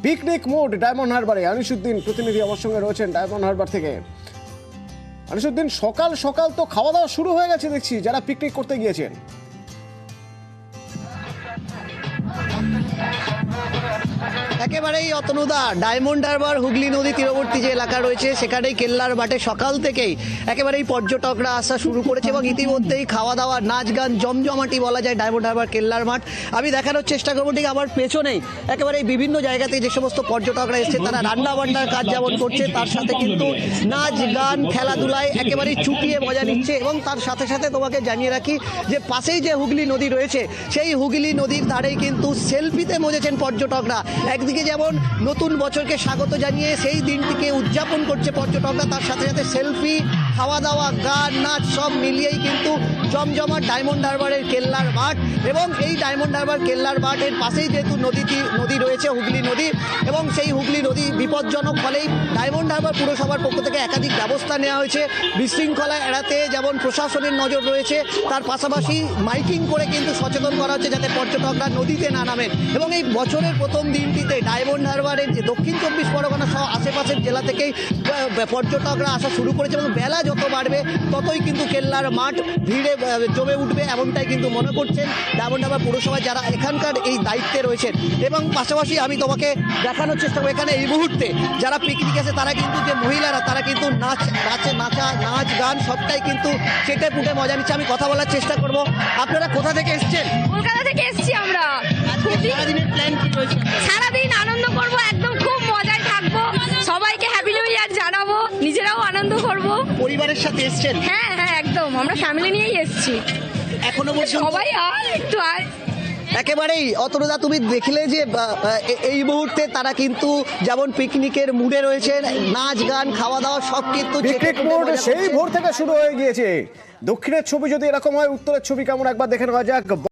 Picnic mood Diamond হারবারে। আনিসুদ্দিন প্রতিনিধি আমার সঙ্গে রয়েছেন ডায়মন্ড হারবার থেকে। আনিসুদ্দিন, সকাল সকাল তো খাওয়া দাওয়া শুরু হয়ে গেছে দেখছি, যারা পিকনিক করতে গিয়েছেন। একেবারেই অতনুদা, ডায়মন্ড হারবার হুগলি নদী তীরবর্তী যে এলাকা রয়েছে সেখানেই কেল্লার মাঠে সকাল থেকেই একেবারেই পর্যটকরা আসা শুরু করেছে এবং ইতিমধ্যেই খাওয়া দাওয়া নাচ গান জমজমাটি বলা যায় ডায়মন্ড হারবার কেল্লার মাঠ। আমি দেখানোর চেষ্টা করবো ঠিক আমার পেছনেই একেবারেই বিভিন্ন জায়গা থেকে যে সমস্ত পর্যটকরা এসছে তারা রান্না বান্নার কাজ যেমন করছে তার সাথে কিন্তু নাচ গান খেলাধুলায় একেবারেই চুটিয়ে মজা নিচ্ছে। এবং তার সাথে সাথে তোমাকে জানিয়ে রাখি যে পাশেই যে হুগলি নদী রয়েছে সেই হুগলি নদীর ধারেই কিন্তু সেলফিতে মজেছেন পর্যটকরা। একদিকে যেমন নতুন বছরকে স্বাগত জানিয়ে সেই দিনটিকে উদযাপন করছে পর্যটকরা, তার সাথে সাথে সেলফি, খাওয়া দাওয়া, গান নাচ সব মিলিয়েই কিন্তু জমজমাট ডায়মন্ড হারবারের কেল্লার মাঠ। এবং এই ডায়মন্ড হারবার কেল্লার মাঠের পাশেই যেহেতু নদী রয়েছে হুগলি নদী, এবং সেই হুগলি নদী বিপজ্জনক ফলেই ডায়মন্ড হারবার পুরসভার পক্ষ থেকে একাধিক ব্যবস্থা নেওয়া হয়েছে বিশৃঙ্খলা এড়াতে। যেমন প্রশাসনের নজর রয়েছে, তার পাশাপাশি মাইকিং করে কিন্তু সচেতন করা হচ্ছে যাতে পর্যটকরা নদীতে না নামেন। এবং এই বছরের প্রথম দিনটিতে ডায়মন্ড হারবারের যে দক্ষিণ 24 পরগনা সহ আশেপাশের জেলা থেকেই পর্যটকরা আসা শুরু করেছে এবং বেলা যত বাড়বে ততই কিন্তু কেল্লার মাঠ ভিড়ে জমে উঠবে এমনটাই কিন্তু মনে করছেন ডায়মন্ড হারবার পুরসভায় যারা এখানকার এই দায়িত্বে রয়েছেন। এবং পাশাপাশি আমি তোমাকে দেখানোর চেষ্টা করবো এখানে এই মুহূর্তে যারা পিকনিক এসে তারা কিন্তু যে মহিলারা তারা কিন্তু নাচ গান সবটাই কিন্তু চেটে পুটে মজা নিচ্ছে। আমি কথা বলার চেষ্টা করব। আপনারা কোথা থেকে এসছেন? কলকাতা থেকে এসেছি আমরা। সারাদিনের প্ল্যান কি রয়েছে? সারাদিন আনন্দ করব, একদম খুব মজায় থাকবো, সবাইকে হ্যাপি নিউ ইয়ার জানাবো, নিজেরাও আনন্দ করব। পরিবারের সাথে এসছেন? হ্যাঁ হ্যাঁ একদম, আমরা ফ্যামিলি নিয়েই এসেছি। এখনো পর্যন্ত সবাই আর একটু আর একেবারেই অতনুদা তুমি দেখলে যে এই মুহূর্তে তারা কিন্তু যেমন পিকনিকের মুডে রয়েছে, নাচ গান খাওয়া দাওয়া সব কিন্তু পিকনিক মোড সেই ভোর থেকে শুরু হয়ে গিয়েছে। দক্ষিণের ছবি যদি এরকম হয়, উত্তরের ছবি কেমন একবার দেখে নেওয়া যাক।